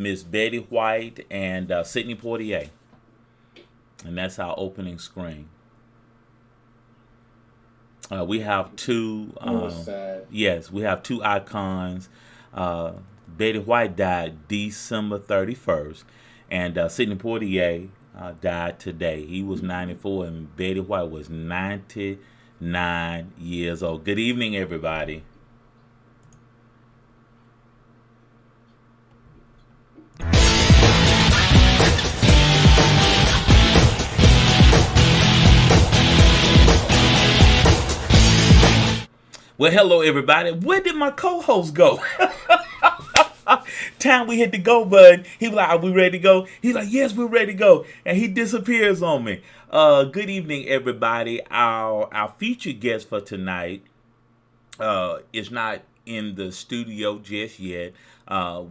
Miss Betty White and Sidney Poitier. And that's our opening screen. We have two. Sad. Yes, we have two icons. Betty White died December 31st, and Sidney Poitier died today. He was 94, and Betty White was 99 years old. Good evening, everybody. Well, hello, everybody. Where did my co-host go? Time we hit the go button, he was like, "Are we ready to go?" He's like, "Yes, we're ready to go," and he disappears on me. Good evening, everybody. Our featured guest for tonight is not in the studio just yet.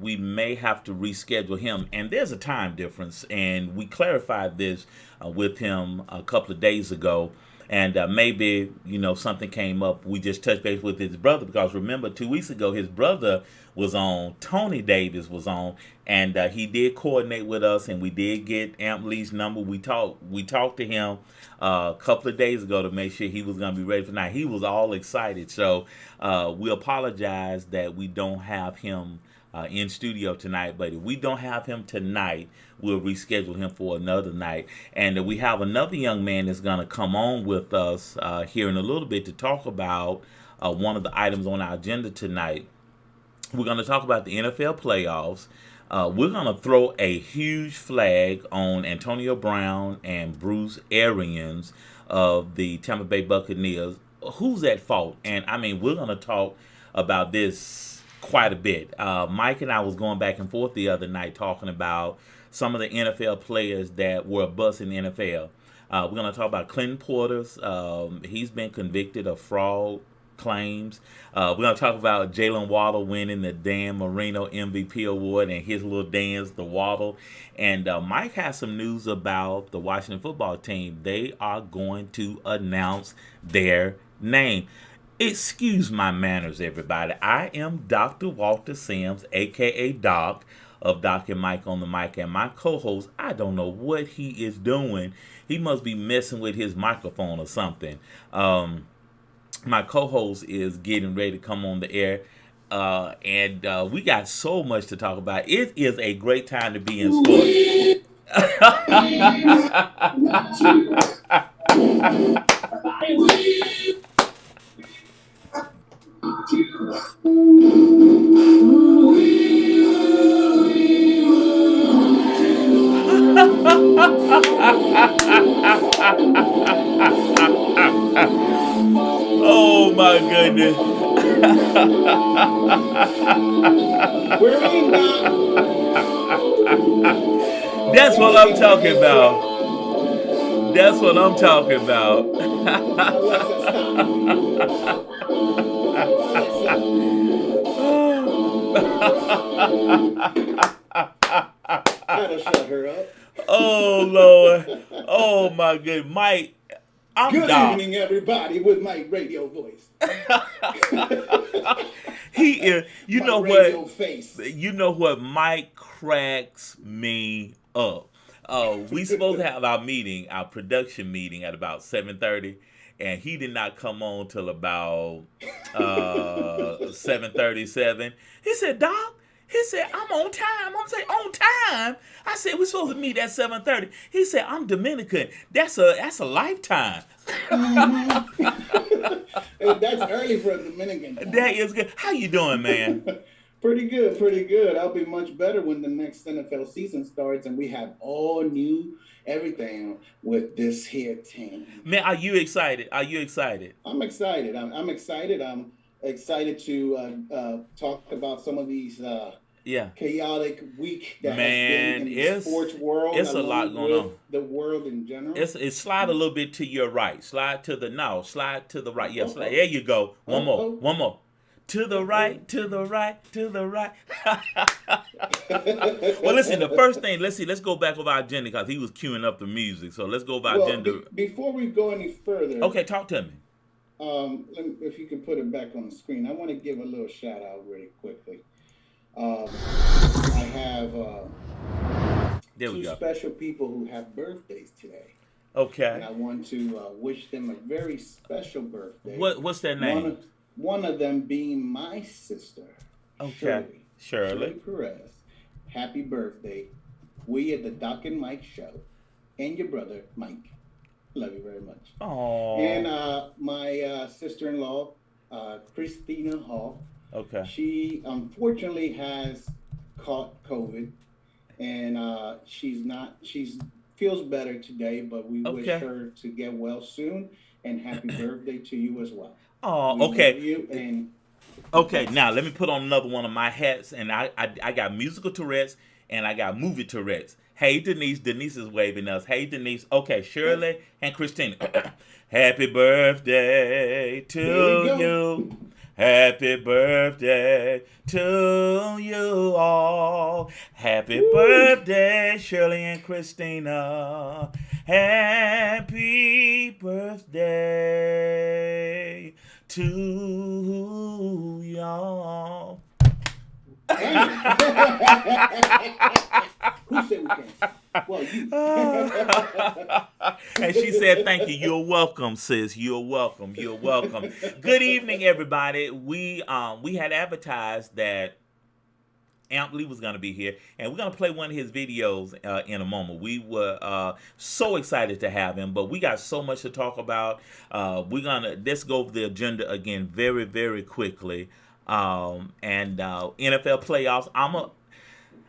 We may have to reschedule him, and there's a time difference, and we clarified this with him a couple of days ago. And maybe, something came up. We just touched base with his brother because remember 2 weeks ago, his brother was on, Tony Davis was on, and he did coordinate with us, and we did get Amp Lee's number. We talked to him a couple of days ago to make sure he was going to be ready for tonight. He was all excited. So we apologize that we don't have him in studio tonight, but if we don't have him tonight, we'll reschedule him for another night. And we have another young man that's going to come on with us here in a little bit to talk about one of the items on our agenda tonight. We're going to talk about the NFL playoffs. We're going to throw a huge flag on Antonio Brown and Bruce Arians of the Tampa Bay Buccaneers. Who's at fault? And we're going to talk about this quite a bit. Mike and I was going back and forth the other night talking about some of the NFL players that were a bust in the NFL. We're going to talk about Clinton Portis. He's been convicted of fraud claims. We're going to talk about Jalen Waddle winning the Dan Marino MVP award and his little dance, the Waddle. And Mike has some news about the Washington football team. They are going to announce their name. Excuse my manners, everybody. I am Dr. Walter Sims, a.k.a. Doc, of Doc and Mike on the mic. And my co-host, I don't know what he is doing. He must be messing with his microphone or something. My co-host is getting ready to come on the air. And we got so much to talk about. It is a great time to be in sports. Oh my goodness. That's what I'm talking about. That's what I'm talking about. Gotta shut her up. Oh Lord. Oh my good Mike. Good evening, everybody, with my radio voice. He is. You My know radio what? face. You know what? Mike cracks me up. We supposed to have our meeting, our production meeting, at about 7:30, and he did not come on till about 7:37. He said, "Doc." He said, "I'm on time." I'm saying, "On time?" I said, "We're supposed to meet at 7:30." He said, "I'm Dominican. That's a lifetime." That's early for a Dominican. That is good. How you doing, man? Pretty good, pretty good. I'll be much better when the next NFL season starts and we have all new everything with this here team. Man, are you excited? Are you excited? I'm excited. I'm excited. I'm excited to talk about some of these Yeah. chaotic week that Man, has been in the sports world. it's a lot going on. The world in general. It's slide a little bit to your right. Slide to the right. Yeah, slide. There you go. One more. To the right, to the right, to the right. Well, listen, the first thing, let's go back over our agenda because he was queuing up the music. So let's go over our agenda. Before we go any further. Okay, talk to me. If you can put it back on the screen, I want to give a little shout out really quickly. I have There we two go. special people who have birthdays today, and Okay. I want to wish them a very special birthday. What's their One name? of one of them being my sister, Okay. Shirley Shirley. Perez. Happy birthday! We at the Doc and Mike Show, and your brother Mike. Love you very much. And Oh. my sister-in-law, Christina Hall. Okay. She unfortunately has caught COVID, and she's not. She's feels better today, but we wish Okay. her to get well soon. And happy birthday to you as well. Oh. We love Okay. you, and Okay. yes, Now let me put on another one of my hats, and I got musical Tourette's and I got movie Tourette's. Hey Denise. Denise is waving us. Hey Denise. Okay. yes. Shirley and Christina. Happy birthday There we to go. you. Happy birthday to you all. Happy Woo! birthday, Shirley and Christina. Happy birthday to y'all. Bam! Who said we can't? Well, you. And she said, "Thank you. You're welcome, sis. You're welcome. You're welcome." Good evening, everybody. We had advertised that Amp Lee was going to be here, and we're going to play one of his videos in a moment. We were so excited to have him, but we got so much to talk about. Let's go over the agenda again very, very quickly. And NFL playoffs.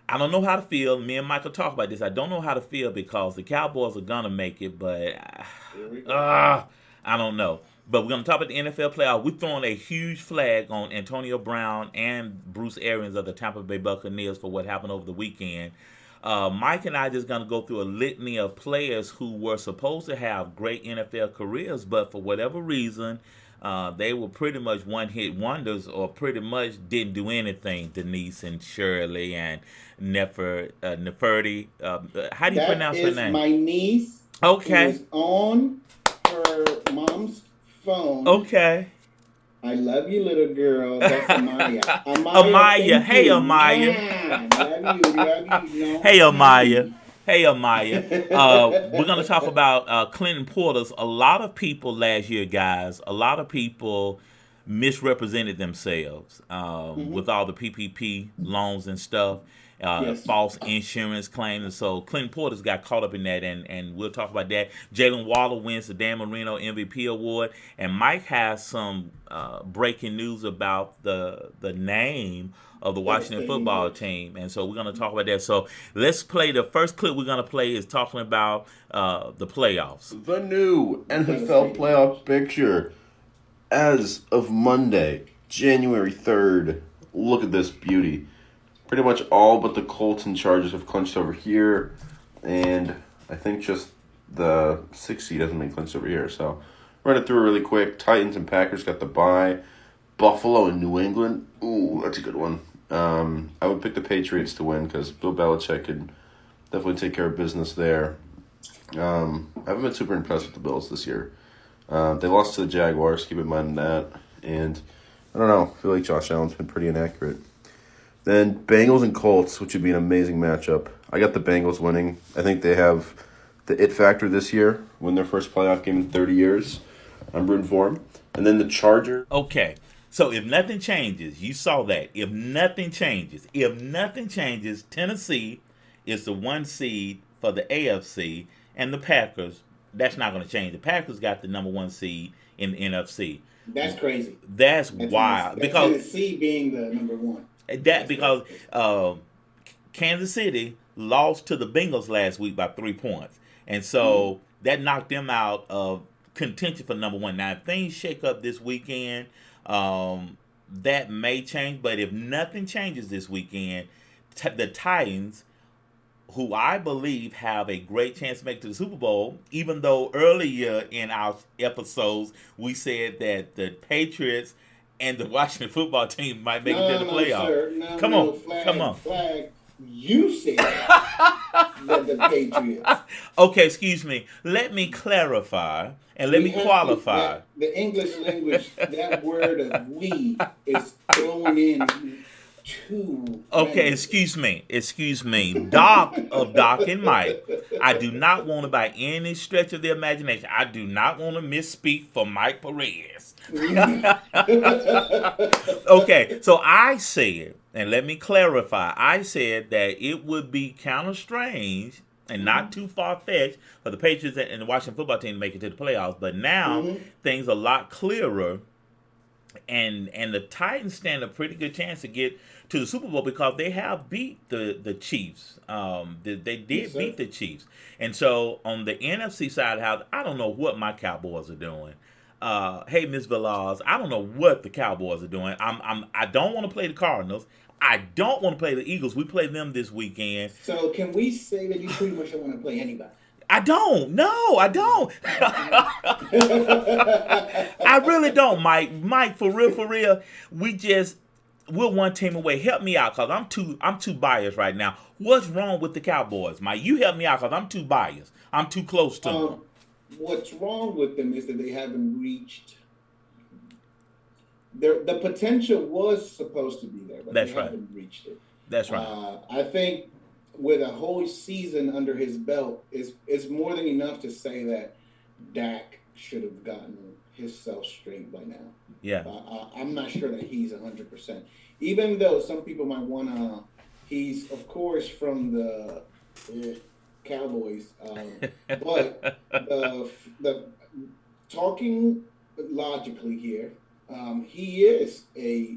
I don't know how to feel. Me and Michael talk about this. I don't know how to feel because the Cowboys are gonna make it, but Here we go. I don't know. But we're gonna talk about the NFL playoff. We're throwing a huge flag on Antonio Brown and Bruce Arians of the Tampa Bay Buccaneers for what happened over the weekend. Mike and I just gonna go through a litany of players who were supposed to have great NFL careers, but for whatever reason, they were pretty much one-hit wonders, or pretty much didn't do anything. Denise and Shirley and Neferti. How do you That pronounce her is name? my niece who Okay. is on her mom's phone. Okay. I love you, little girl. That's Amaya. Amaya, Amaya. thank Hey, you. Amaya. Mwah. Love you. You know. Hey, Amaya. Hey, Amaya. We're going to talk about Clinton Porter's. A lot of people last year, guys, a lot of people misrepresented themselves with all the PPP loans and stuff, Yes, false insurance claims. And so Clinton Porter's got caught up in that, and we'll talk about that. Jalen Waddle wins the Dan Marino MVP award, and Mike has some breaking news about the name of the Washington devastating football news. team, and so we're going to talk about that. So let's play the first clip we're going to play is talking about the playoffs. The new NFL Devastating playoff news. picture as of Monday, January 3rd. Look at this beauty. Pretty much all but the Colts and Chargers have clinched over here, and I think just the 6th seed hasn't been clinched over here. So run it through really quick. Titans and Packers got the bye. Buffalo and New England. Ooh, that's a good one. I would pick the Patriots to win because Bill Belichick could definitely take care of business there. I haven't been super impressed with the Bills this year. They lost to the Jaguars, keep in mind that. And I don't know, I feel like Josh Allen's been pretty inaccurate. Then Bengals and Colts, which would be an amazing matchup. I got the Bengals winning. I think they have the it factor this year, win their first playoff game in 30 years. I'm rooting for them. And then the Chargers. Okay. So if nothing changes, you saw that. If nothing changes, Tennessee is the 1 seed for the AFC, and the Packers, that's not going to change. The Packers got the number 1 seed in the NFC. That's crazy. That's wild because Tennessee being the number one. that because Kansas City lost to the Bengals last week by 3 points, and so that knocked them out of contention for number 1. Now, if things shake up this weekend, that may change. But if nothing changes this weekend, the Titans, who I believe have a great chance to make it to the Super Bowl, even though earlier in our episodes we said that the Patriots and the Washington football team might make it to the playoff. Sir. No, Come no, on, flag, come on. Flag. You said that the Patriots. Okay, excuse me. Let me clarify and let We me have to- qualify. the English language, that word of "we" is thrown in. too Okay, many. excuse me. Doc of Doc and Mike. I do not want to, by any stretch of the imagination, I do not want to misspeak for Mike Perez. Okay, so I said, and let me clarify, I said that it would be kind of strange and not too far fetched for the Patriots and the Washington football team to make it to the playoffs. But now things are a lot clearer, and the Titans stand a pretty good chance to get to the Super Bowl because they have beat the Chiefs. They did beat the Chiefs, and so on the NFC side of the house, I don't know what my Cowboys are doing. Hey, Miss Velaz, I don't know what the Cowboys are doing. I don't want to play the Cardinals. I don't want to play the Eagles. We play them this weekend. So can we say that you pretty much don't want to play anybody? I don't. No, I don't. I really don't, Mike. Mike, for real. We're one team away. Help me out, cause I'm too biased right now. What's wrong with the Cowboys, Mike? You help me out, cause I'm too biased. I'm too close to them. What's wrong with them is that they haven't reached. The potential was supposed to be there, but they haven't reached it. That's right. I think with a whole season under his belt, it's more than enough to say that Dak should have gotten himself straight by now. Yeah. I'm not sure that he's 100%. Even though some people might want to, he's of course from the Cowboys, but the talking logically here, he is a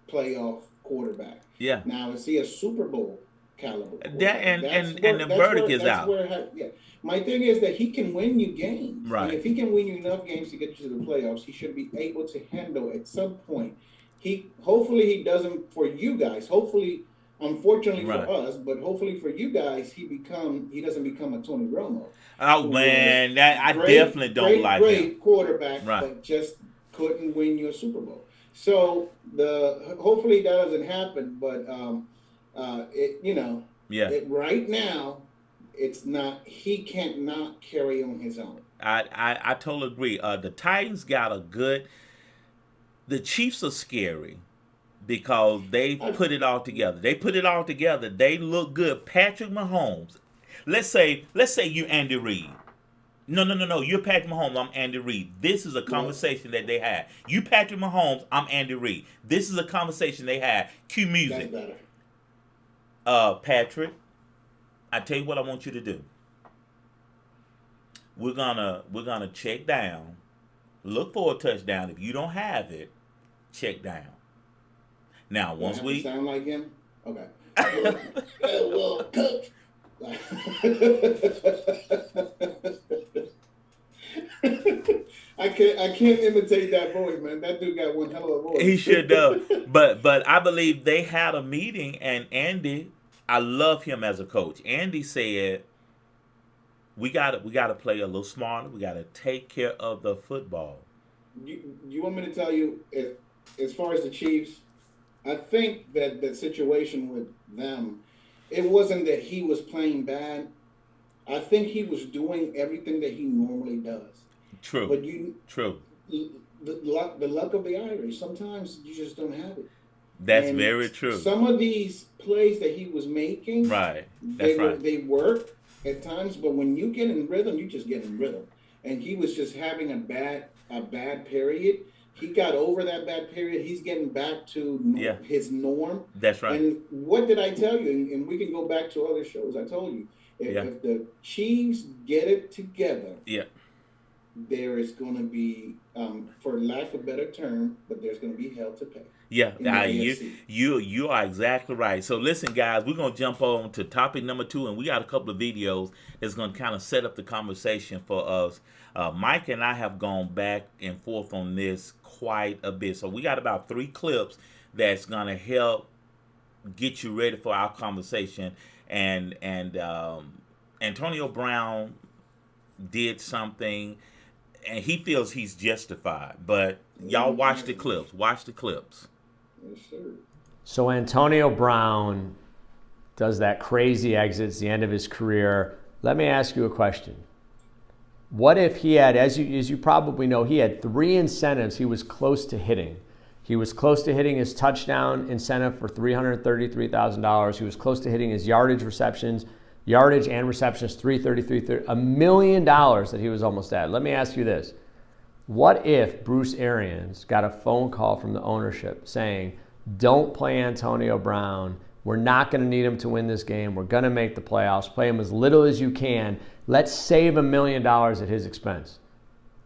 playoff quarterback. Yeah. Now is he a Super Bowl caliber? And the verdict is out. My thing is that he can win you games. Right. And if he can win you enough games to get you to the playoffs, he should be able to handle at some point. Hopefully he doesn't for you guys. Hopefully, unfortunately for us, but hopefully for you guys, he doesn't become a Tony Romo. Oh man, I definitely don't like him. Great quarterback, but just couldn't win you a Super Bowl. So hopefully that doesn't happen. But right now, it's not. He can't not carry on his own. I totally agree. The Titans got a good. The Chiefs are scary because they put it all together. They look good. Patrick Mahomes. Let's say you're Andy Reid. No. You're Patrick Mahomes. I'm Andy Reid. This is a conversation that they had. You Patrick Mahomes. I'm Andy Reid. This is a conversation they had. Cue music. That's better. Patrick, I tell you what I want you to do. We're gonna check down. Look for a touchdown. If you don't have it, check down. Now, once we sound like him, okay. Well, coach. I can't imitate that voice, man. That dude got one hell of a voice. He sure does. But I believe they had a meeting, and Andy, I love him as a coach. Andy said, "We gotta play a little smarter. We gotta take care of the football." You want me to tell you, as far as the Chiefs, I think that the situation with them, it wasn't that he was playing bad. I think he was doing everything that he normally does. True. But true. The luck of the Irish. Sometimes you just don't have it. That's very true. Some of these plays that he was making, right? They work at times, but when you get in rhythm, you just get in rhythm. And he was just having a bad period. He got over that bad period. He's getting back to his norm. That's right. And what did I tell you? And we can go back to other shows. I told you if the Chiefs get it together, there is going to be, for lack of a better term, but there's going to be hell to pay. Yeah, you are exactly right. So listen, guys, we're going to jump on to topic number 2, and we got a couple of videos that's going to kind of set up the conversation for us. Mike and I have gone back and forth on this quite a bit. So we got about 3 clips that's going to help get you ready for our conversation. And Antonio Brown did something, and he feels he's justified. But y'all watch the clips. Watch the clips. Yes, sir. So Antonio Brown does that crazy exit. It's the end of his career. Let me ask you a question. What if he had, as you probably know, he had 3 incentives he was close to hitting. He was close to hitting his touchdown incentive for $333,000. He was close to hitting his yardage and receptions, $333, $1 million that he was almost at. Let me ask you this. What if Bruce Arians got a phone call from the ownership saying, don't play Antonio Brown. We're not going to need him to win this game. We're going to make the playoffs. Play him as little as you can. Let's save $1 million at his expense.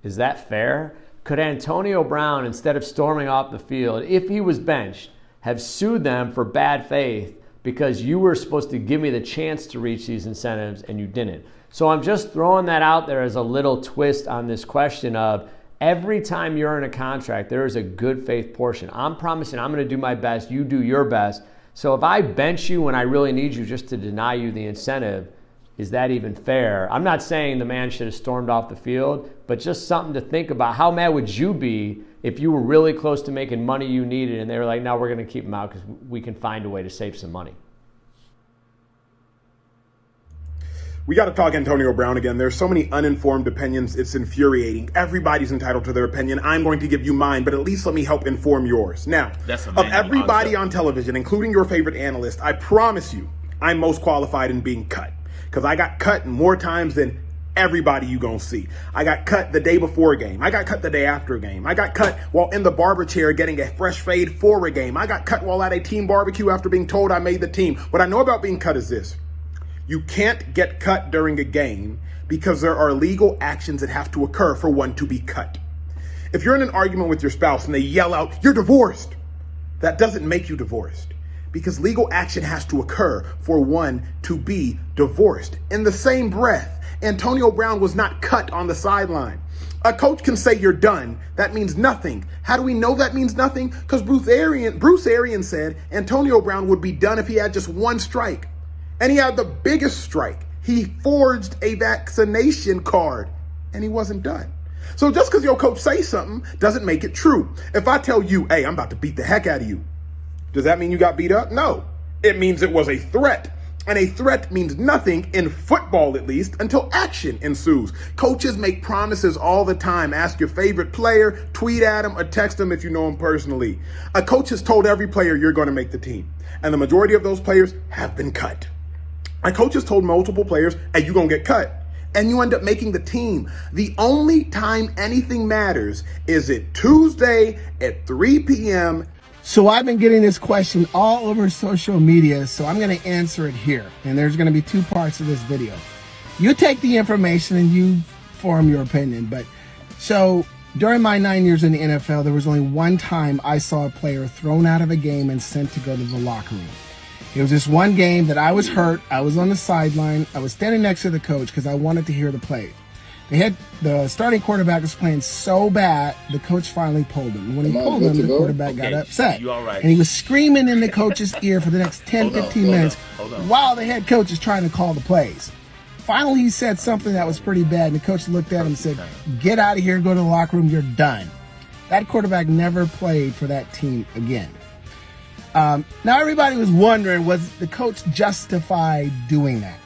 Is that fair? Could Antonio Brown, instead of storming off the field, if he was benched, have sued them for bad faith because you were supposed to give me the chance to reach these incentives and you didn't? So I'm just throwing that out there as a little twist on this question of every time you're in a contract, there is a good faith portion. I'm promising I'm going to do my best. You do your best. So if I bench you when I really need you just to deny you the incentive, is that even fair? I'm not saying the man should have stormed off the field, but just something to think about. How mad would you be if you were really close to making money you needed and they were like, no, we're going to keep him out because we can find a way to save some money? We got to talk Antonio Brown again. There's so many uninformed opinions. It's infuriating. Everybody's entitled to their opinion. I'm going to give you mine, but at least let me help inform yours. Now, of everybody on television, including your favorite analyst, I promise you, I'm most qualified in being cut. Because I got cut more times than everybody you gonna see. I got cut the day before a game. I got cut the day after a game. I got cut while in the barber chair getting a fresh fade for a game. I got cut while at a team barbecue after being told I made the team. What I know about being cut is this. You can't get cut during a game because there are legal actions that have to occur for one to be cut. If you're in an argument with your spouse and they yell out, "You're divorced," that doesn't make you divorced. Because legal action has to occur for one to be divorced. In the same breath, Antonio Brown was not cut on the sideline. A coach can say you're done. That means nothing. How do we know that means nothing? Because Bruce Arians said Antonio Brown would be done if he had just one strike. And he had the biggest strike. He forged a vaccination card and he wasn't done. So just because your coach says something doesn't make it true. If I tell you, hey, I'm about to beat the heck out of you, does that mean you got beat up? No. It means it was a threat. And a threat means nothing, in football at least, until action ensues. Coaches make promises all the time. Ask your favorite player, tweet at him, or text him if you know him personally. A coach has told every player you're going to make the team. And the majority of those players have been cut. A coach has told multiple players, hey, you're going to get cut. And you end up making the team. The only time anything matters is it Tuesday at 3 p.m. So I've been getting this question all over social media, so I'm going to answer it here. And there's going to be two parts of this video. You take the information and you form your opinion. But so during my 9 years in the NFL, there was only one time I saw a player thrown out of a game and sent to go to the locker room. It was this one game that I was hurt. I was on the sideline. I was standing next to the coach because I wanted to hear the play. The starting quarterback was playing so bad, the coach finally pulled him. And when he pulled him, the quarterback got upset. And he was screaming in the coach's ear for the next 10, 15 minutes while the head coach is trying to call the plays. Finally, he said something that was pretty bad, and the coach looked at him and said, get out of here, go to the locker room, you're done. That quarterback never played for that team again. Now, everybody was wondering, was the coach justified doing that?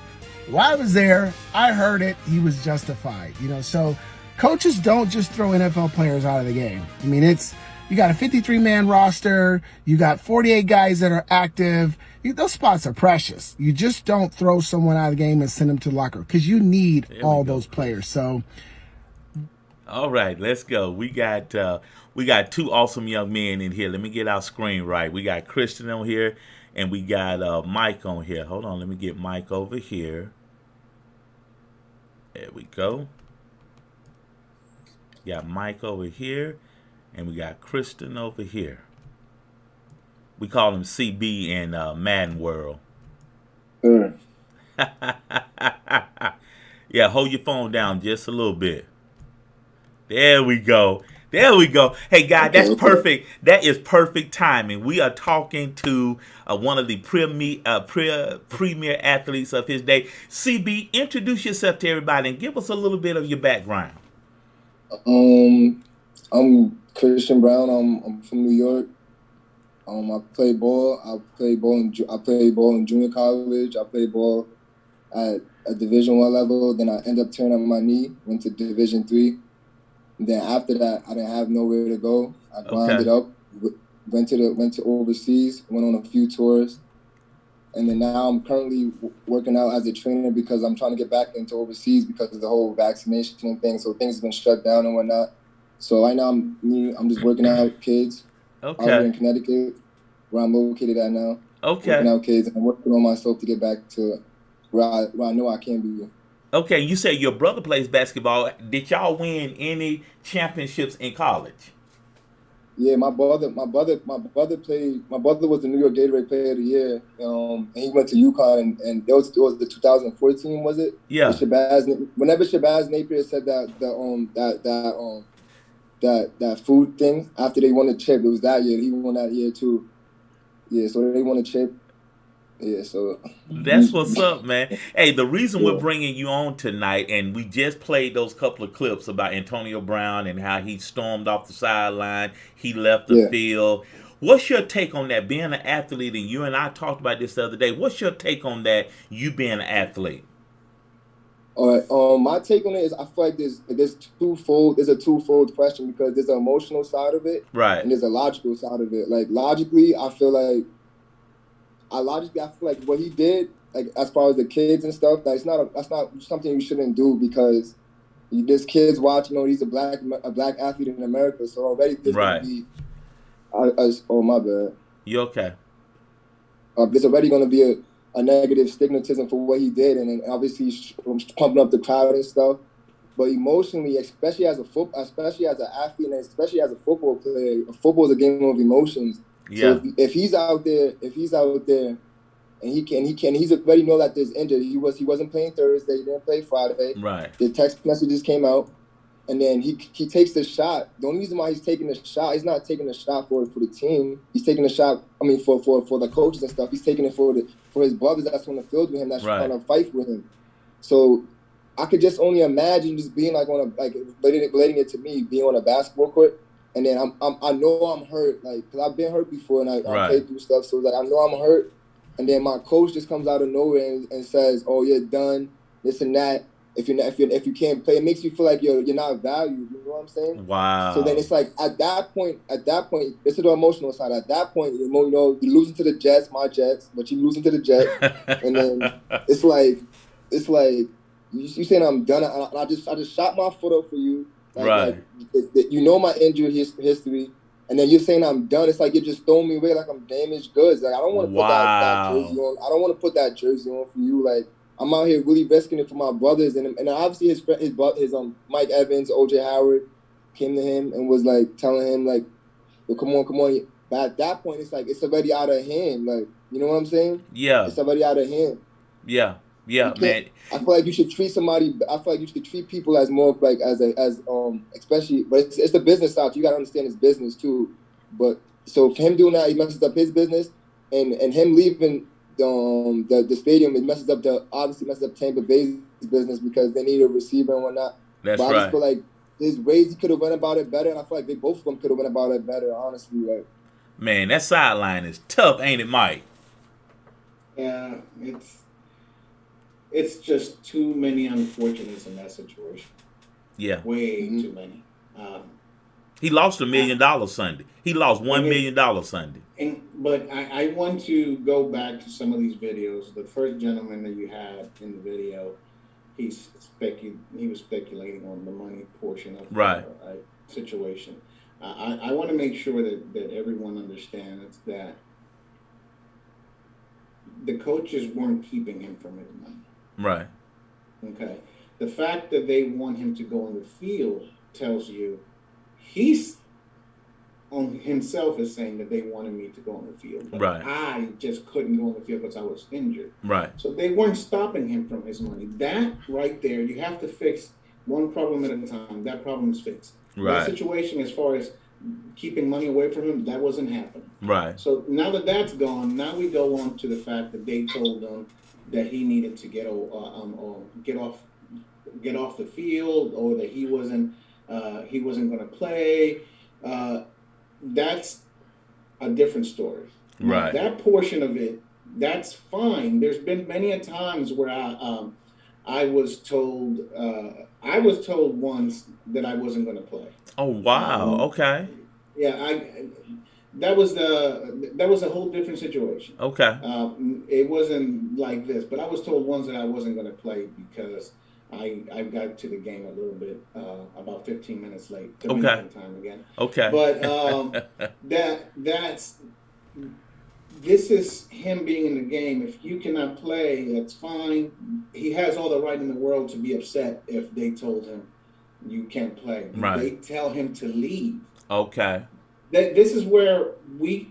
Well, I was there. I heard it. He was justified. So coaches don't just throw NFL players out of the game. I mean, you got a 53-man roster. You got 48 guys that are active. Those spots are precious. You just don't throw someone out of the game and send them to the locker because you need all those players. So, all right, let's go. We got two awesome young men in here. Let me get our screen right. We got Christian on here, and we got Mike on here. Hold on, let me get Mike over here. There we go. Got Mike over here, and we got Kristen over here. We call him CB in Madden World. Yeah, hold your phone down just a little bit. There we go. There we go. Hey, guys, that's perfect. That is perfect timing. We are talking to one of the premier athletes of his day. CB, introduce yourself to everybody and give us a little bit of your background. I'm Christian Brown. I'm from New York. I play ball. I played ball in junior college. I played ball at a Division I level. Then I ended up tearing up my knee. Went to Division III. Then after that, I didn't have nowhere to go. I grinded up went to overseas, went on a few tours, and then now I'm currently working out as a trainer because I'm trying to get back into overseas because of the whole vaccination thing. So things have been shut down and whatnot. So right now I'm just working out kids out here in Connecticut, where I'm located at now. Okay. Working out kids, and I'm working on myself to get back to where I know I can be. Okay, you said your brother plays basketball. Did y'all win any championships in college? Yeah, my brother played. My brother was the New York Gatorade Player of the Year. And he went to UConn, and it was the 2014, was it? Yeah. Whenever Shabazz Napier said that food thing after they won the chip, it was that year. He won that year too. Yeah, so they won the chip. Yeah, so that's what's up, man. Hey, the reason we're bringing you on tonight, and we just played those couple of clips about Antonio Brown and how he stormed off the sideline, he left the field. What's your take on that, being an athlete? And you and I talked about this the other day. What's your take on that, you being an athlete? All right. My take on it is I feel like there's a twofold question, because there's an emotional side of it, right, and there's a logical side of it. Like logically, I feel like what he did, like as far as the kids and stuff, that's not something you shouldn't do, because there's kids watching. He's a black athlete in America, so already there's gonna be. Oh my bad. You okay? There's already gonna be a negative stigmatism for what he did, and then obviously he's pumping up the crowd and stuff. But emotionally, especially as an athlete, and especially as a football player, football is a game of emotions. Yeah. So if he's out there, and he's already know that there's injured. He wasn't playing Thursday. He didn't play Friday. Right. The text messages came out, and then he takes the shot. The only reason why he's taking the shot, he's not taking the shot for the team. He's taking the shot. I mean, for the coaches and stuff. He's taking it for his brothers that's on the field with him. That's trying to fight with him. So I could just only imagine just being relating it to me, being on a basketball court. And then I know I'm hurt, like, because I've been hurt before, and I played through stuff. So like I know I'm hurt, and then my coach just comes out of nowhere and says, "Oh, you're done, this and that. If you can't play," it makes you feel like you're not valued. You know what I'm saying? Wow. So then it's like at that point, this is the emotional side. At that point, you're losing to the Jets, my Jets, but you're losing to the Jets, and then it's like you saying I'm done. I just shot my foot up for you. Like, my injury history, and then you're saying I'm done. It's like you're just throwing me away like I'm damaged goods. Like I don't want to put that jersey on. I don't want to put that jersey on for you. Like I'm out here really risking it for my brothers, and obviously his Mike Evans, OJ Howard came to him and was like telling him like, come on. But at that point, it's like it's already out of hand. Like you know what I'm saying? Yeah. It's already out of hand. Yeah. Yeah, man. I feel like you should treat people as more like as especially, but it's the business side. You gotta understand it's business too. But so for him doing that, he messes up his business, and him leaving the stadium, it messes up Tampa Bay's business because they need a receiver and whatnot. That's but I just feel like there's ways he could have went about it better, and I feel like both of them could have went about it better. Honestly, like man, that sideline is tough, ain't it, Mike? Yeah, it's just too many unfortunates in that situation. Yeah. Way too many. He lost $1 million Sunday. He lost $1 million Sunday. But I want to go back to some of these videos. The first gentleman that you had in the video, he was speculating on the money portion of the situation. I want to make sure that everyone understands that the coaches weren't keeping him from his money. Right. Okay. The fact that they want him to go on the field tells you he's on himself is saying that they wanted me to go on the field. But I just couldn't go on the field because I was injured. Right. So they weren't stopping him from his money. That right there, you have to fix one problem at a time. That problem is fixed. Right. That situation as far as keeping money away from him, that wasn't happening. Right. So now that that's gone, now we go on to the fact that they told him that he needed to get off the field, or that he wasn't going to play. That's a different story. Right. Now, that portion of it, that's fine. There's been many a times where I was told once that I wasn't going to play. Oh wow! Okay. Yeah, that was a whole different situation. Okay. It wasn't like this, but I was told once that I wasn't going to play because I got to the game a little bit about 15 minutes late, Dominican time again. Okay. But this is him being in the game. If you cannot play, that's fine. He has all the right in the world to be upset if they told him you can't play. Right. They tell him to leave. Okay. This is where we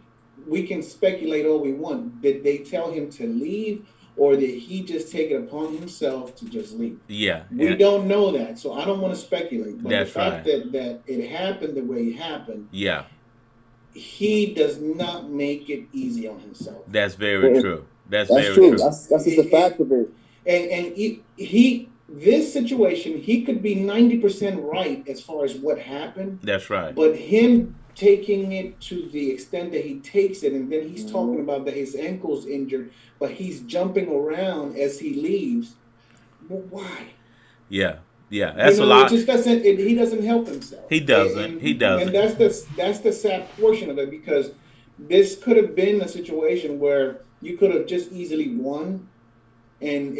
can speculate all we want. Did they tell him to leave, or did he just take it upon himself to just leave? Yeah. We don't know that, so I don't want to speculate. But that's the fact that it happened the way it happened, yeah, he does not make it easy on himself. That's very true. That's very true. true. That's just a fact of it. And he this situation, he could be 90% right as far as what happened. That's right. But him taking it to the extent that he takes it, and then he's talking about that his ankle's injured, but he's jumping around as he leaves. Well, why? Yeah. Yeah, that's a lot. It just doesn't. He doesn't help himself. He doesn't. He doesn't. And that's the sad portion of it, because this could have been a situation where you could have just easily won, and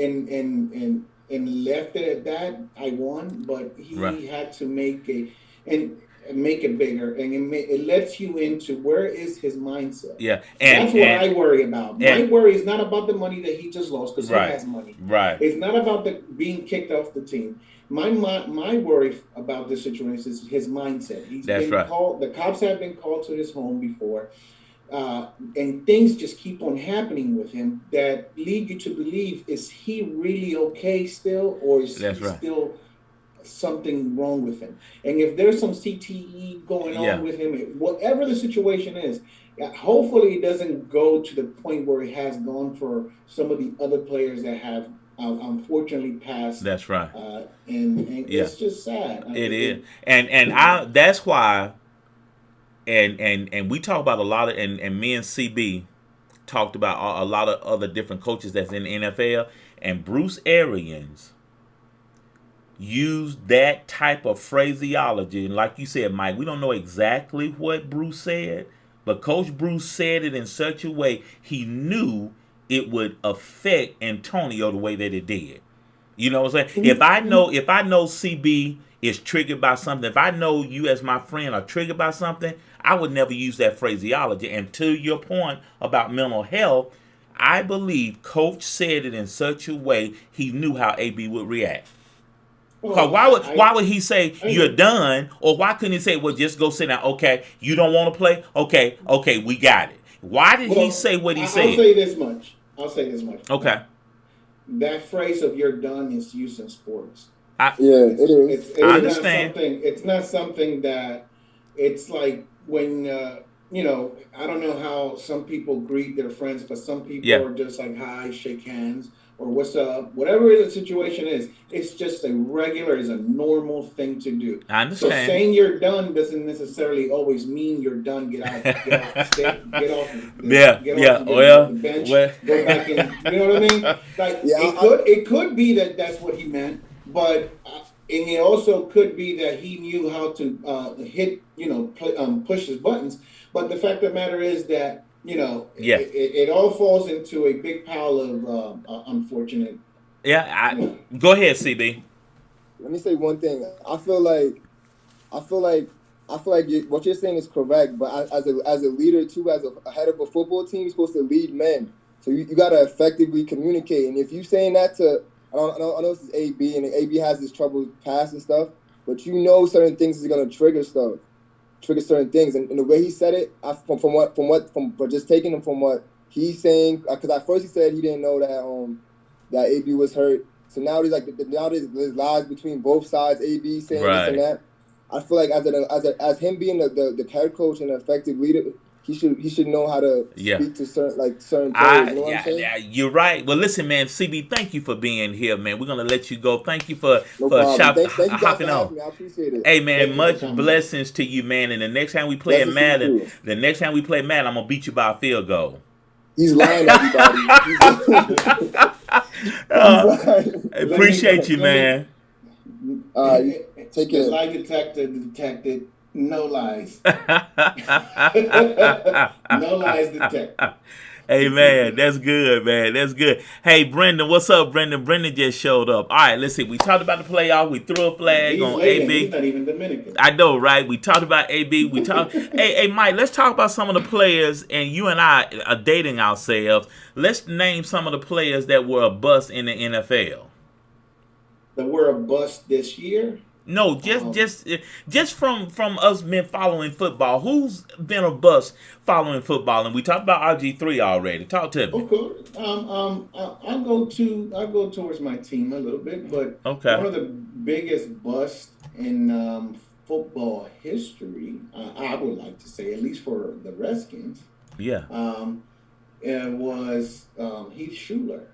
left it at that. I won, but he had to make it bigger, and it lets you into where is his mindset. Yeah, and that's what I worry about. My worry is not about the money that he just lost, because he has money. Right. It's not about being kicked off the team. My worry about this situation is his mindset. Called. The cops have been called to his home before, and things just keep on happening with him that lead you to believe: is he really okay still, or is he still something wrong with him? And if there's some CTE going on with him, whatever the situation is, hopefully it doesn't go to the point where it has gone for some of the other players that have unfortunately passed. That's right. And it's just sad. It is. And that's why and we talk about a lot of, and me and CB talked about a lot of other different coaches that's in the NFL, and Bruce Arians used that type of phraseology. And like you said, Mike, we don't know exactly what Bruce said, but Coach Bruce said it in such a way he knew it would affect Antonio the way that it did. You know what I'm saying? If I know CB is triggered by something, if I know you as my friend are triggered by something, I would never use that phraseology. And to your point about mental health, I believe Coach said it in such a way he knew how AB would react. Because why would he say you're done, or why couldn't he say, well, just go sit down? Okay, you don't want to play? Okay, we got it. Why did he say what he said? I'll say this much. Okay. That phrase of "you're done" is used in sports. It is. I understand. It's not something that it's like when I don't know how some people greet their friends, but some people are just like hi, shake hands, or what's up, whatever the situation is. It's just a normal thing to do. I understand. So saying you're done doesn't necessarily always mean you're done. Get off the bench, go back in. You know what I mean? Like it could be that's what he meant, but and it also could be that he knew how to hit, push his buttons. But the fact of the matter is that it all falls into a big pile of unfortunate. Go ahead, CB. Let me say one thing. I feel like what you're saying is correct, but as a leader too, as a head of a football team, you're supposed to lead men. So you got to effectively communicate. And if you're saying that to, I know this is AB, and AB has this trouble past and stuff, but certain things is going to trigger certain things. And the way he said it, from just taking him from what he's saying, because at first he said he didn't know that AB was hurt. So now there's lies between both sides. AB saying this and that. I feel like as him being the head coach and an effective leader, he should know how to speak to certain players. You know what I'm saying? You're right. Well, listen, man, CB, thank you for being here, man. We're gonna let you go. Thank you for hopping on. I appreciate it. Hey, man, much blessings to you, man. And the next time we play Madden, I'm gonna beat you by a field goal. He's lying, everybody. Appreciate you, man. Take care. Lie detector detected. No lies. No lies detected. Hey, man, that's good, man. That's good. Hey, Brendan, what's up, Brendan? Brendan just showed up. All right, let's see. We talked about the playoff. We threw a flag He's on late, AB. he's not even Dominican. I know, right? We talked about AB. We talked. Hey, Mike, let's talk about some of the players, and you and I are dating ourselves. Let's name some of the players that were a bust in the NFL. That were a bust this year? No, just from us been following football. Who's been a bust following football? And we talked about RG3 already. Talk to me. Of course. I'll go towards my team a little bit, but okay. One of the biggest busts in football history, I would like to say, at least for the Redskins, it was Heath Schuler.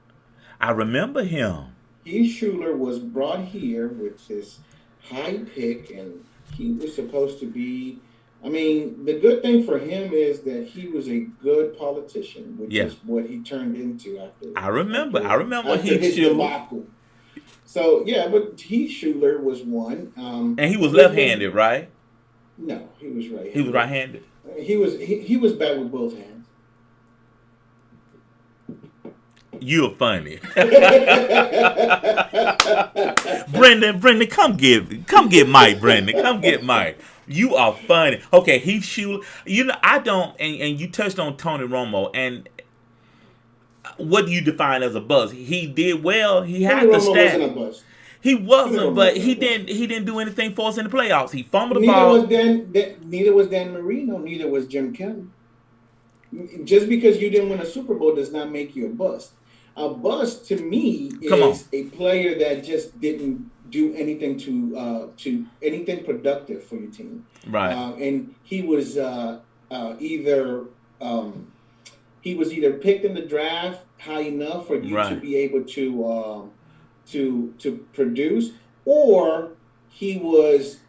I remember him. Heath Schuler was brought here with this high pick, and he was supposed to be. I mean, the good thing for him is that he was a good politician, which is what he turned into after. I remember Heath Schuler. So yeah, but Heath Schuler was one. And he was left-handed, right? No, he was right-handed. He was right-handed. He was bad with both hands. You're funny. Brendan, come get Mike, Brendan. Come get Mike. You are funny. Okay, Heath Schuler. You know, I don't, and you touched on Tony Romo, and what do you define as a bust? He did well. He had the stat. Wasn't a bust. He wasn't, but he didn't do anything for us in the playoffs. He fumbled the ball. Neither was Dan Marino. Neither was Jim Kelly. Just because you didn't win a Super Bowl does not make you a bust. A bust to me is a player that just didn't do anything to anything productive for your team. Right. And he was either picked in the draft high enough for you to be able to produce, or he was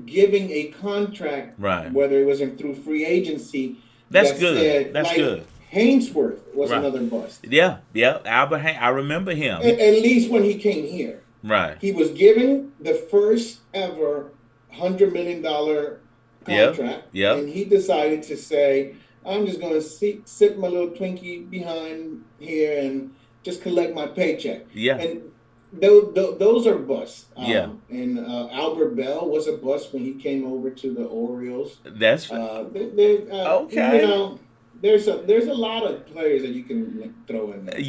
giving a contract, whether it wasn't through free agency. That's good. That's good. Hainsworth was another bust. Yeah. Albert Haynes, I remember him. At least when he came here. Right. He was given the first ever $100 million contract. Yep. And he decided to say, I'm just going to sit my little Twinkie behind here and just collect my paycheck. Yeah. And those are busts. And Albert Bell was a bust when he came over to the Orioles. That's okay. You know, there's a lot of players that you can throw in there.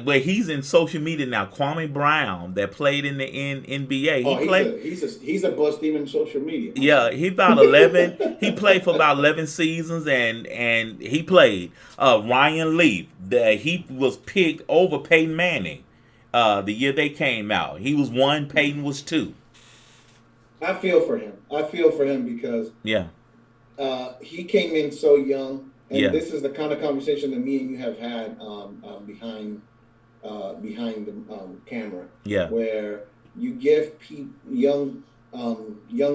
Well, he's in social media now. Kwame Brown, that played in the NBA. He's a bust even in social media. Yeah, he about 11. He played for about 11 seasons, and he played. Ryan Leaf, he was picked over Peyton Manning the year they came out. He was 1, Peyton was 2. I feel for him because he came in so young, and this is the kind of conversation that me and you have had behind the camera. Yeah, where you give young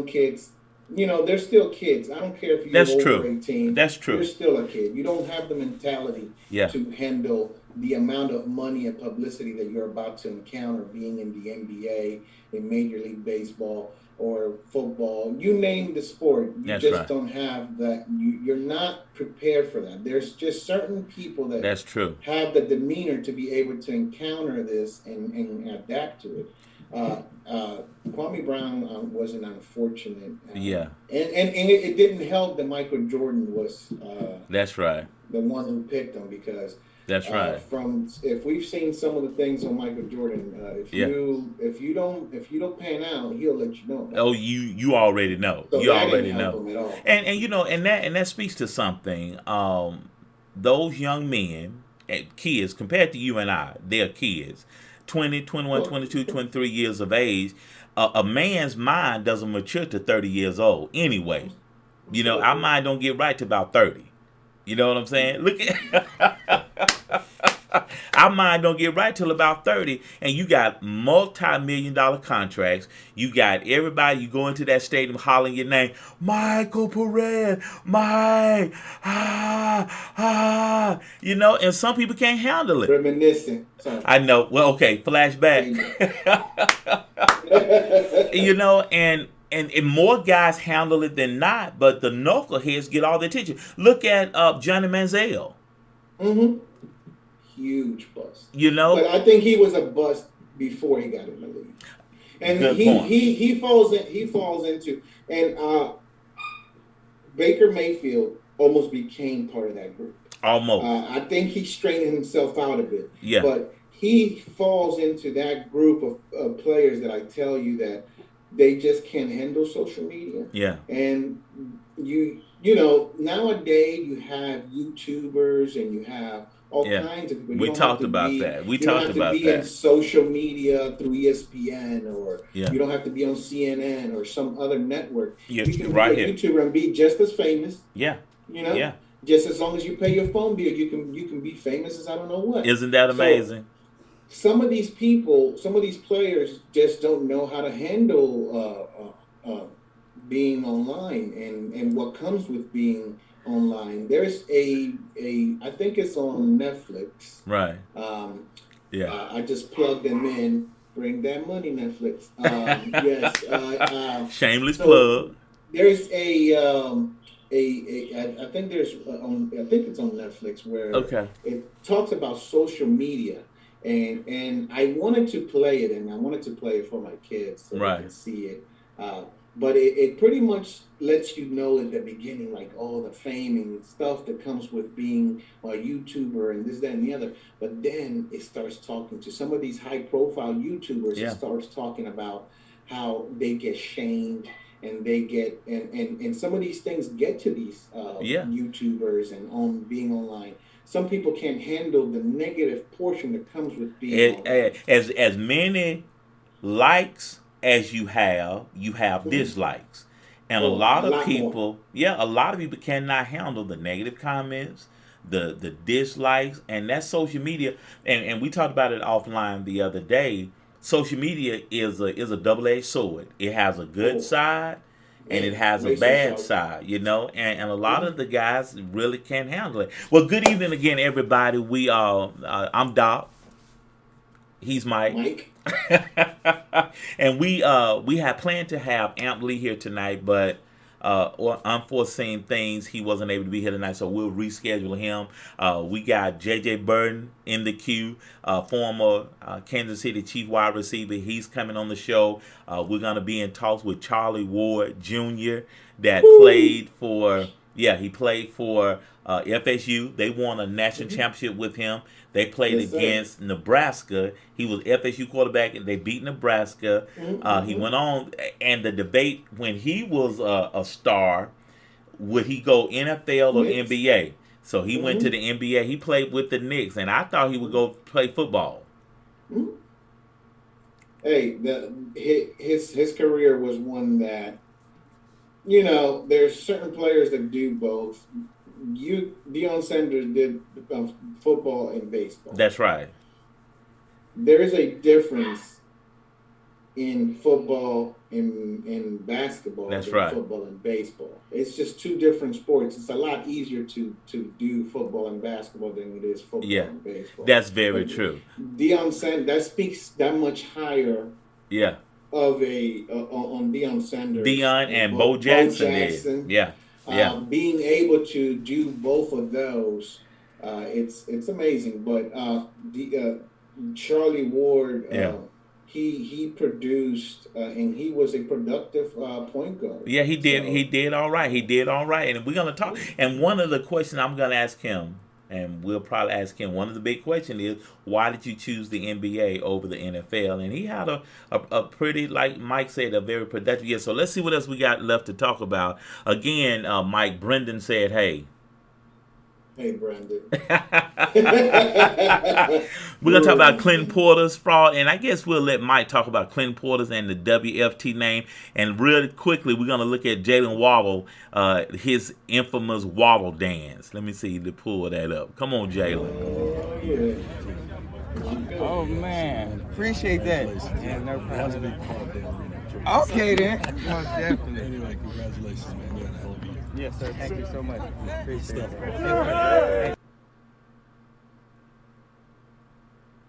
kids, you know, they're still kids. I don't care if you're over 18. That's true. You're still a kid. You don't have the mentality to handle the amount of money and publicity that you're about to encounter being in the NBA, in Major League Baseball, or football, you name the sport, you don't have that. You're not prepared for that. There's just certain people that have the demeanor to be able to encounter this and adapt to it. Kwame Brown was an unfortunate. And it didn't help that Michael Jordan was. The one who picked him because. That's right. If we've seen some of the things on Michael Jordan, if you don't pan out, he'll let you know. Oh, you already know. So you already know. And you know, and that speaks to something. Those young men, kids, compared to you and I, they're kids. 20, 21, 22, 23 years of age. A man's mind doesn't mature to 30 years old anyway. You know, our mind don't get right to about 30. You know what I'm saying? Look at our mind don't get right till about 30, and you got multi-million-dollar contracts. You got everybody. You go into that stadium hollering your name, Michael Perez, Mike, you know. And some people can't handle it. Reminiscing. I know. Well, okay, flashback. You know, and and more guys handle it than not, but the knuckleheads get all the attention. Look at Johnny Manziel. Mm-hmm. Huge bust. You know, but I think he was a bust before he got in the league, and he falls into and Baker Mayfield almost became part of that group. Almost. I think he straightened himself out a bit. Yeah. But he falls into that group of players that I tell you that they just can't handle social media. Yeah. And you know, nowadays you have YouTubers and you have all kinds of people. We talked about that. We talked about that. You don't have to be in social media through ESPN or you don't have to be on CNN or some other network. Yeah, you can right be a here. YouTuber and be just as famous. Yeah. You know? Yeah. Just as long as you pay your phone bill, you can be famous as I don't know what. Isn't that amazing? So, some of these people, some of these players just don't know how to handle being online and what comes with being online. There's I think it's on Netflix. Right. I just plugged them in. Bring that money, Netflix. Yes. Shameless plug. There's I think there's I think it's on Netflix where it talks about social media, and I wanted to play it, and I wanted to play it for my kids so they can see it. But it pretty much lets you know in the beginning, like all the fame and stuff that comes with being a YouTuber and this, that, and the other. But then it starts talking to some of these high-profile YouTubers. It starts talking about how they get shamed and they get and some of these things get to these YouTubers and on being online. Some people can't handle the negative portion that comes with being online. As many likes as you have dislikes. And a lot of people cannot handle the negative comments, the dislikes, and that's social media. And we talked about it offline the other day. Social media is a double-edged sword. It has a good side and it has a bad side, you know, and a lot of the guys really can't handle it. Well, good evening again, everybody. We I'm Doc. He's Mike. And we had planned to have Amp Lee here tonight, but unforeseen things, he wasn't able to be here tonight, so we'll reschedule him. We got JJ Burton in the queue, former Kansas City Chief wide receiver. He's coming on the show. We're going to be in talks with Charlie Ward Jr. that played for FSU. They won a national championship with him. They played against Nebraska. He was FSU quarterback, and they beat Nebraska. He went on, and the debate when he was a star, would he go NFL or NBA? So he went to the NBA. He played with the Knicks, and I thought he would go play football. Hey, his career was one that, you know, there's certain players that do both. Deion Sanders did football and baseball. That's right. There is a difference in football and basketball. That's than right. Football and baseball. It's just two different sports. It's a lot easier to do football and basketball than it is football and baseball. That's very true. Deion Sanders, that speaks that much higher. Yeah. Of on Deion Sanders. Deion and Bo Jackson. Yeah. Being able to do both of those, it's amazing. But Charlie Ward, he produced and he was a productive point guard. Yeah, he did. So, he did all right. And we're gonna talk. And one of the questions I'm gonna ask him, and we'll probably ask him, one of the big questions is, why did you choose the NBA over the NFL? And he had a pretty, like Mike said, a very productive year. So let's see what else we got left to talk about. Again, Mike, Brendan said, hey. Hey, Brendan. We're going to talk about Clinton Porter's fraud, and I guess we'll let Mike talk about Clinton Porter's and the WFT name. And really quickly, we're going to look at Jalen Waddle, his infamous Waddle dance. Let me see to pull that up. Come on, Jalen. Oh, man. Appreciate that. Yeah, no problem. Okay, then. Most definitely. Anyway, congratulations, man. You're a hell of a year. Yes, sir. Thank you so much. Appreciate it.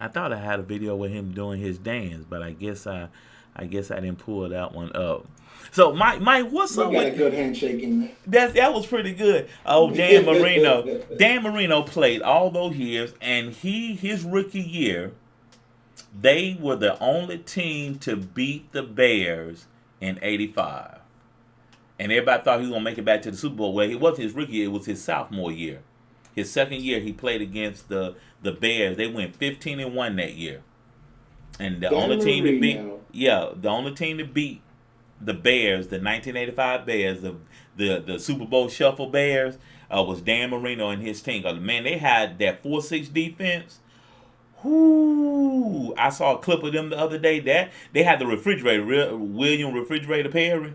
I thought I had a video with him doing his dance, but I guess I I guess I didn't pull that one up. So, Mike, what's We up got with a good handshake in there. that was pretty good. Oh, Dan Marino. Dan Marino played all those years, and his rookie year, they were the only team to beat the Bears in '85. And everybody thought he was gonna make it back to the Super Bowl. Well, it wasn't his rookie year; it was his sophomore year. His second year, he played against the Bears. They went 15-1 that year, and the only team to beat, the only team to beat the Bears, the 1985 Bears, the Super Bowl Shuffle Bears, was Dan Marino and his team. 'Cause, man, they had that 4-6 defense. Whoo! I saw a clip of them the other day. That they had the refrigerator, William Refrigerator Perry,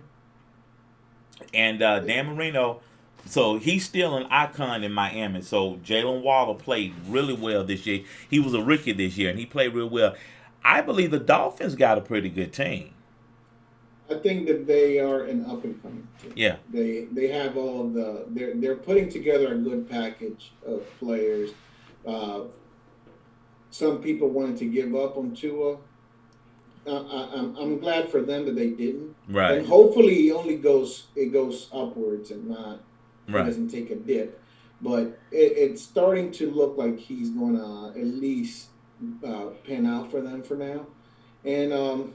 and Dan Marino. So he's still an icon in Miami. So Jalen Waddle played really well this year. He was a rookie this year, and he played real well. I believe the Dolphins got a pretty good team. I think that they are an up and coming team. Yeah. They have all of they're putting together a good package of players. Some people wanted to give up on Tua. I'm glad for them that they didn't. Right. And hopefully it goes upwards and not doesn't take a dip. But it's starting to look like he's going to at least pan out for them for now. And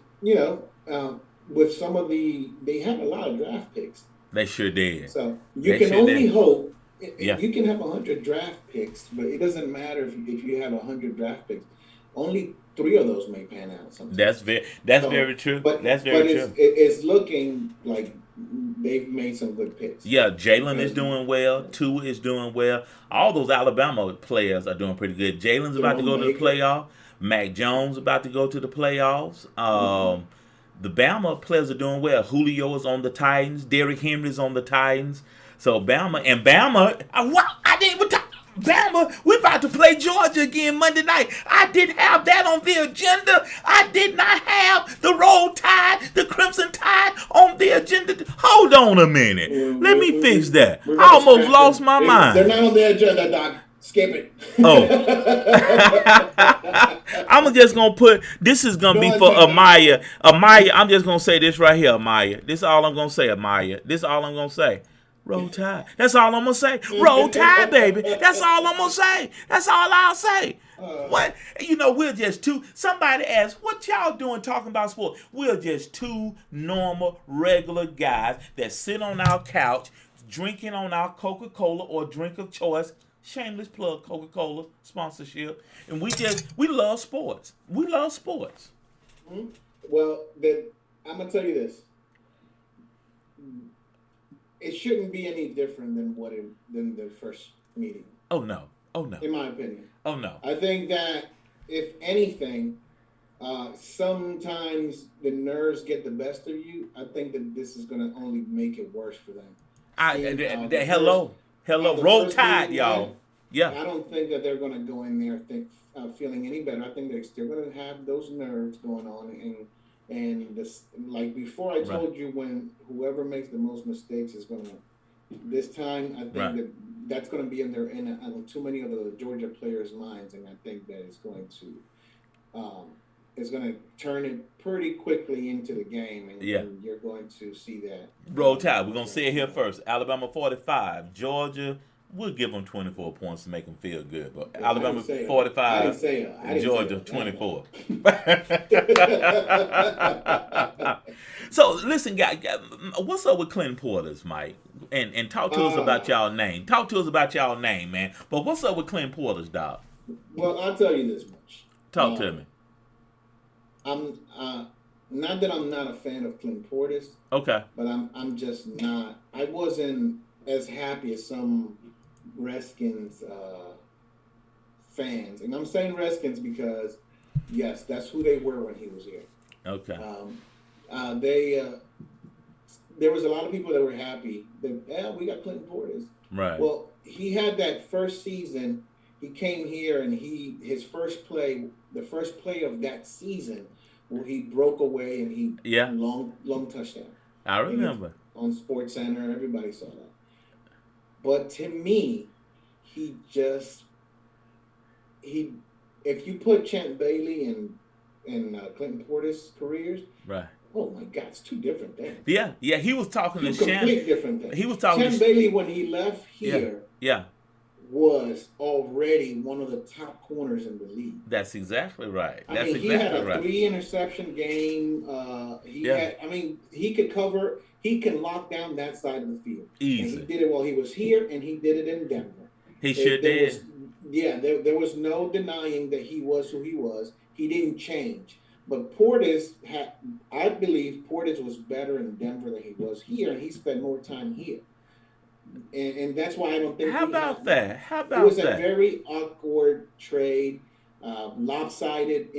with some of they have a lot of draft picks. They sure did. So you can only hope. You can have 100 draft picks, but it doesn't matter if you have 100 draft picks. Only 3 of those may pan out. Sometimes. That's very true. That's very true. It's looking like they've made some good picks. Yeah, Jalen is doing well. Tua is doing well. All those Alabama players are doing pretty good. Jalen's about to go to the playoff. Mac Jones about to go to the playoffs. The Bama players are doing well. Julio is on the Titans. Derrick Henry's on the Titans. So Bama, I didn't even talk. Bama, we're about to play Georgia again Monday night. I didn't have that on the agenda. I did not have the Roll Tide, the Crimson Tide on the agenda. Hold on a minute. Let me fix that. I almost lost my mind. They're not on the agenda, Doc. Skip it. Oh. I'm just going to put, this is going to be for Amaya. Amaya, I'm just going to say this right here, Amaya. This is all I'm going to say, Amaya. This is all I'm going to say. Roll Tide. That's all I'm going to say. Roll Tide, baby. That's all I'm going to say. That's all I'll say. What? We're just somebody asked, what y'all doing talking about sports? We're just 2 normal, regular guys that sit on our couch, drinking on our Coca-Cola or drink of choice. Shameless plug, Coca-Cola sponsorship. And we love sports. We love sports. Mm-hmm. Well, I'm going to tell you this. It shouldn't be any different than the first meeting. Oh, no. In my opinion. Oh, no. I think that, if anything, sometimes the nerves get the best of you. I think that this is going to only make it worse for them. Hello. Roll Tide, y'all. Yeah. I don't think that they're going to go in there feeling any better. I think they're still going to have those nerves going on. And this, like before, I told you, when whoever makes the most mistakes is going to. This time, I think that's going to be in too many of the Georgia players' minds, and I think that it's going to turn it pretty quickly into the game, and you're going to see that. Roll Tide. We're going to say it here first. Alabama 45, Georgia. We'll give them 24 points to make them feel good, but Alabama 45, Georgia 24. So listen, guys, what's up with Clinton Porter's, Mike? And talk to us about y'all name. Talk to us about y'all name, man. But what's up with Clinton Porter's, dog? Well, I'll tell you this much. Talk to me. I'm not that I'm not a fan of Clinton Portis. Okay. But I'm just not. I wasn't as happy as some Redskins fans, and I'm saying Redskins because yes, that's who they were when he was here. Okay. There was a lot of people that were happy that we got Clinton Portis. Right. Well, he had that first season. He came here and his first play, the first play of that season, where he broke away and he long touchdown. I remember on Sports Center. Everybody saw that. But to me, if you put Champ Bailey and Clinton Portis careers. Right. Oh my God, it's two different things. Yeah. He was talking Two to Shan. complete different things. He was talking Shan to Bailey when he left here. Yeah. Was already one of the top corners in the league. That's exactly right. I mean, he had a 3-interception game. He could cover. He can lock down that side of the field. Easy. And he did it while he was here, and he did it in Denver. He sure did. There was no denying that he was who he was. He didn't change. But I believe Portis was better in Denver than he was here, and he spent more time here. And that's why I don't think. How about that? It was a very awkward trade, lopsided.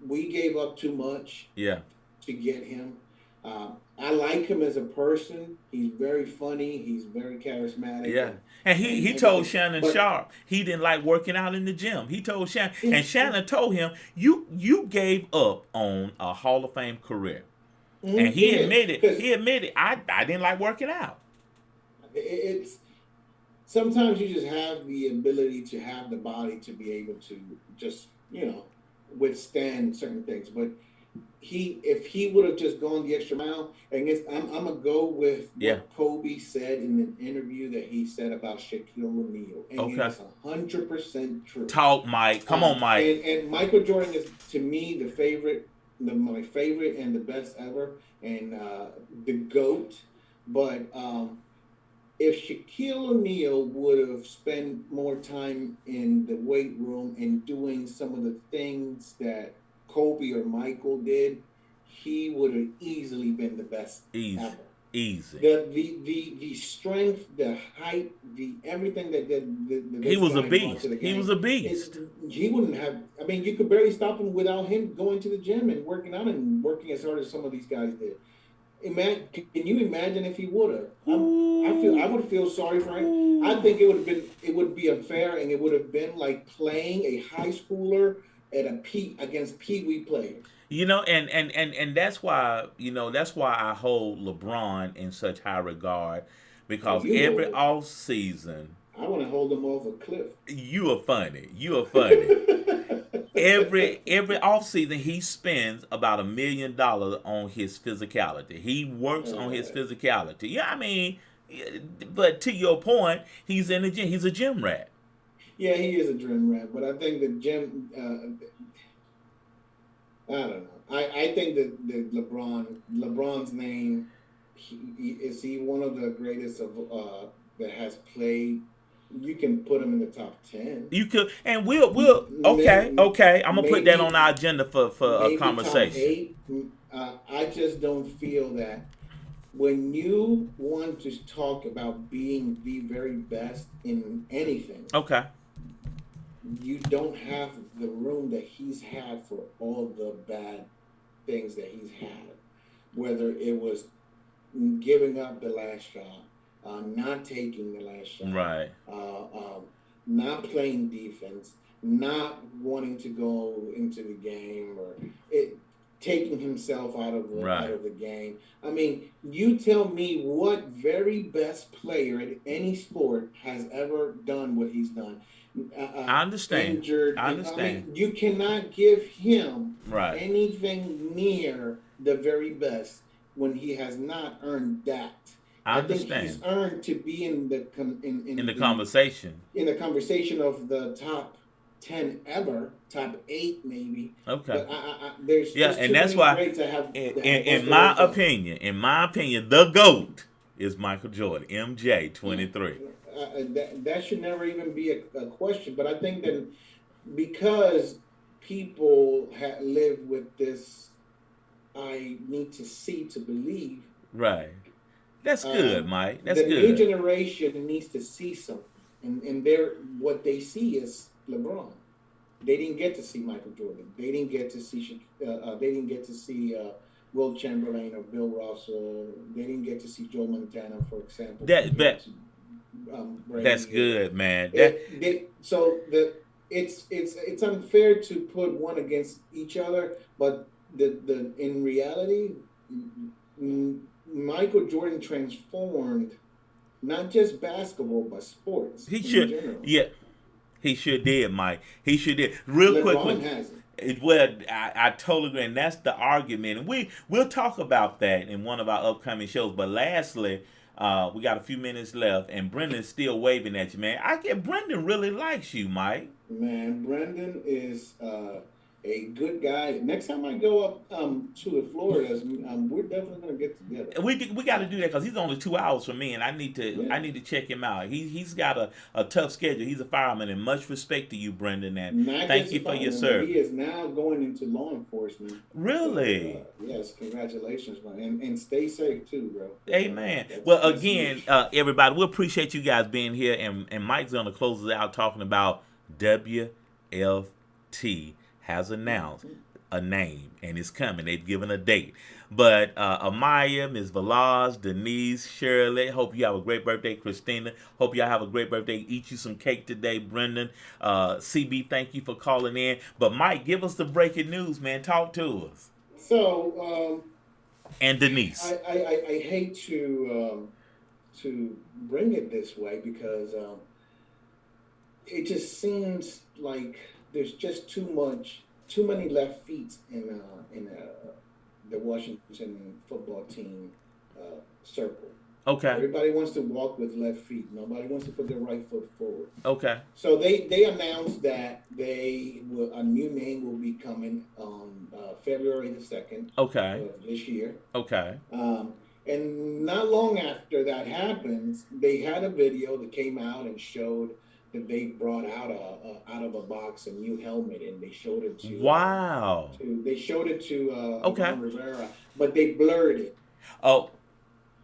We gave up too much. Yeah. To get him, I like him as a person. He's very funny. He's very charismatic. Yeah, and he told Shannon Sharp he didn't like working out in the gym. He told Shannon, and Shannon told him, "You gave up on a Hall of Fame career." And he admitted, I didn't like working out. It's sometimes you just have the ability to have the body to be able to just, withstand certain things. But if he would have just gone the extra mile, and I'm gonna go with what Kobe said in an interview that he said about Shaquille O'Neal, and it's 100% true. Talk, Mike. Come on, Mike. And Michael Jordan is, to me, my favorite and the best ever, and the GOAT. But if Shaquille O'Neal would have spent more time in the weight room and doing some of the things that Kobe or Michael did, he would have easily been the best ever. Easy. The strength, the height, the everything that he was a beast. He was a beast. He wouldn't have. I mean, you could barely stop him without him going to the gym and working out and working as hard as some of these guys did. Can you imagine if he would have? I would feel sorry for him. I think it would be unfair, and it would have been like playing a high schooler against Pee-wee players. And that's why I hold LeBron in such high regard, because every off season I want to hold him off a cliff. You are funny. Every off season he spends about $1 million on his physicality. He works on his physicality. Yeah, I mean, but to your point, he's in the gym. He's a gym rat. Yeah, he is a gym rat, but I think the gym. I don't know. I think that LeBron's name. Is he one of the greatest of that has played? You can put him in the top 10. You could, and we'll okay. I'm gonna put that on our agenda for a conversation. Top 8. I just don't feel that when you want to talk about being the very best in anything. Okay. You don't have the room that he's had for all the bad things that he's had, whether it was giving up the last shot, not taking the last shot, right? Not playing defense, not wanting to go into the game, or taking himself out of the game. I mean, you tell me what very best player in any sport has ever done what he's done. I understand. Injured. I understand. I mean, you cannot give him right. anything near the very best when he has not earned that. I understand. think he's earned to be in the conversation. In the conversation of the top 10 ever, top 8 maybe. Okay. But there's and that's why, in my opinion, the GOAT is Michael Jordan, MJ 23. That should never even be a question. But I think that because people live with this, I need to see to believe. Right. That's good, Mike. That's good. The new generation needs to see something, and what they see is LeBron. They didn't get to see Michael Jordan. They didn't get to see. They didn't get to see Will Chamberlain or Bill Russell. They didn't get to see Joe Montana, for example. That's good, man. It's unfair to put one against each other, but in reality, Michael Jordan transformed not just basketball but sports. He should, yeah. He sure did, Mike. He sure did. Real quickly, I totally agree, and that's the argument, and we'll talk about that in one of our upcoming shows. But lastly, we got a few minutes left, and Brendan's still waving at you, man. I get Brendan really likes you, Mike. Man, Brendan is a good guy. Next time I go up to the Floridas, we're definitely gonna get together. We got to do that because he's only 2 hours from me, and I need to check him out. He's got a tough schedule. He's a fireman, and much respect to you, Brendan, and thank you for your service. He is now going into law enforcement. Really? So, yes, congratulations, man, and stay safe too, bro. Amen. Well, again, everybody, we appreciate you guys being here, and Mike's gonna close us out talking about WFT has announced a name, and it's coming. They've given a date. But Amaya, Ms. Velaz, Denise, Shirley, hope you have a great birthday. Christina, hope y'all have a great birthday. Eat you some cake today. Brendan, CB, thank you for calling in. But Mike, give us the breaking news, man. Talk to us. So, and Denise. I hate to bring it this way because it just seems like there's just too many left feet in the Washington football team circle. Okay. Everybody wants to walk with left feet. Nobody wants to put their right foot forward. Okay. So they announced that a new name will be coming on February the 2nd. Okay. Of this year. Okay. And not long after that happens, they had a video that came out and showed that they brought out of a box a new helmet, and they showed it to Rivera, but they blurred it. Oh,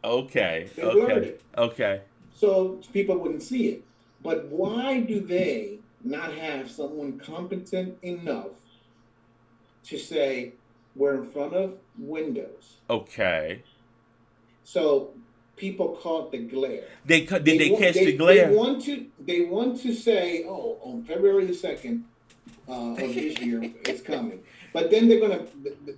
okay. They blurred it. Okay. So people wouldn't see it. But why do they not have someone competent enough to say we're in front of windows? Okay. So people caught the glare. Did they catch the glare? They want to say, oh, on February the 2nd of this year, it's coming. But then they're gonna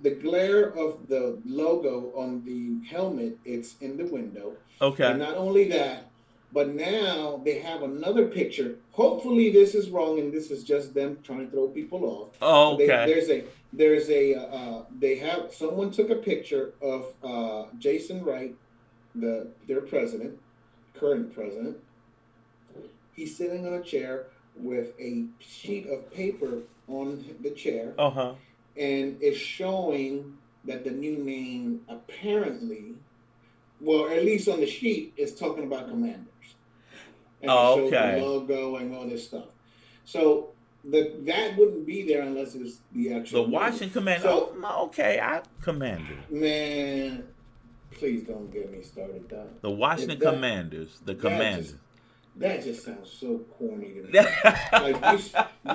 the glare of the logo on the helmet. It's in the window. Okay. And not only that, but now they have another picture. Hopefully, this is wrong, and this is just them trying to throw people off. Oh, okay. They have someone took a picture of Jason Wright, their president, current president. He's sitting on a chair with a sheet of paper on the chair. Uh-huh. And it's showing that the new name apparently, well, at least on the sheet, is talking about Commanders. And it shows the logo and all this stuff. So that wouldn't be there unless it's the actual. The Washington Commanders. So, Commanders. Man, please don't get me started, Don. The Washington Commanders. The Commanders. That just sounds so corny to me. Like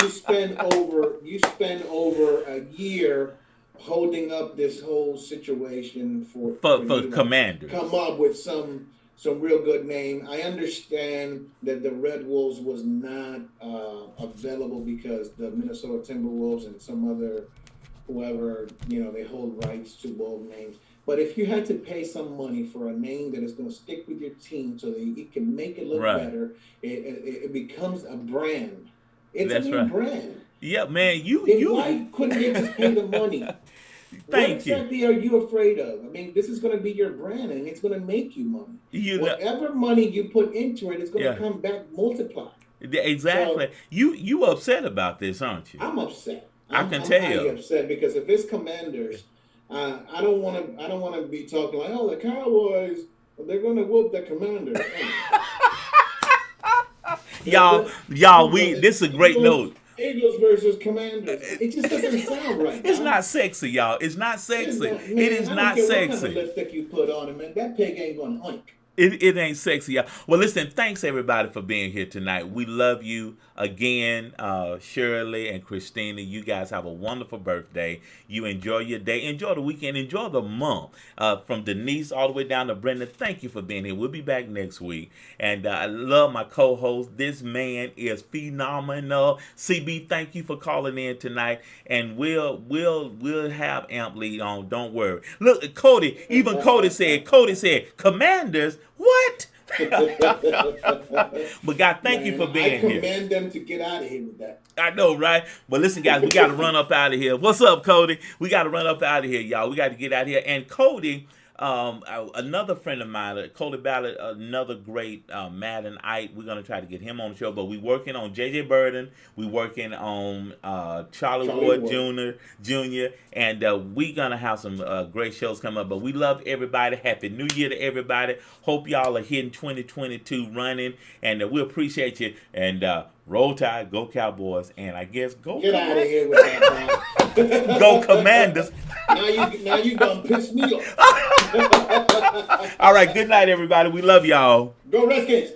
you spend over a year holding up this whole situation for Commanders. Come up with some real good name. I understand that the Red Wolves was not available because the Minnesota Timberwolves and some other whoever, they hold rights to both names. But if you had to pay some money for a name that is going to stick with your team so that you can make it look better, it becomes a brand. It's a new brand. Yeah, man, why couldn't you just pay the money? What exactly are you afraid of? I mean, this is going to be your brand, and it's going to make you money. Whatever money you put into it is going to come back multiplied. Exactly. So, you upset about this, aren't you? I'm upset. I can tell. I'm upset because if it's Commanders. I don't want to be talking like, oh, the Cowboys, they're going to whoop the Commanders. y'all, this is a great note. Eagles versus Commanders. It just doesn't sound right. It's not sexy, y'all. It's not sexy. It is not sexy. What kind of lipstick you put on it, man? That pig ain't going to oink. It ain't sexy, y'all. Well, listen, thanks everybody for being here tonight. We love you again, Shirley and Christina. You guys have a wonderful birthday. You enjoy your day. Enjoy the weekend. Enjoy the month. From Denise all the way down to Brendan, thank you for being here. We'll be back next week. And I love my co-host. This man is phenomenal. CB, thank you for calling in tonight. And we'll have Amp Lead on. Don't worry. Look, Cody said, Commanders, what? But God, thank you for being here. I commend them to get out of here with that. I know, right? But listen, guys, we got to run up out of here. What's up, Cody? We got to run up out of here, y'all. We got to get out of here. And Cody, another friend of mine, Cody Ballard, another great Maddenite. We're going to try to get him on the show. But we working on J.J. Burden. We working on Charlie Ward Jr. And we going to have some great shows coming up. But we love everybody. Happy New Year to everybody. Hope y'all are hitting 2022 running. And we appreciate you. And Roll Tide, go Cowboys, and I guess go. Get out of here with that, Go Commanders. Now you gonna piss me off. All right, good night, everybody. We love y'all. Go Redskins.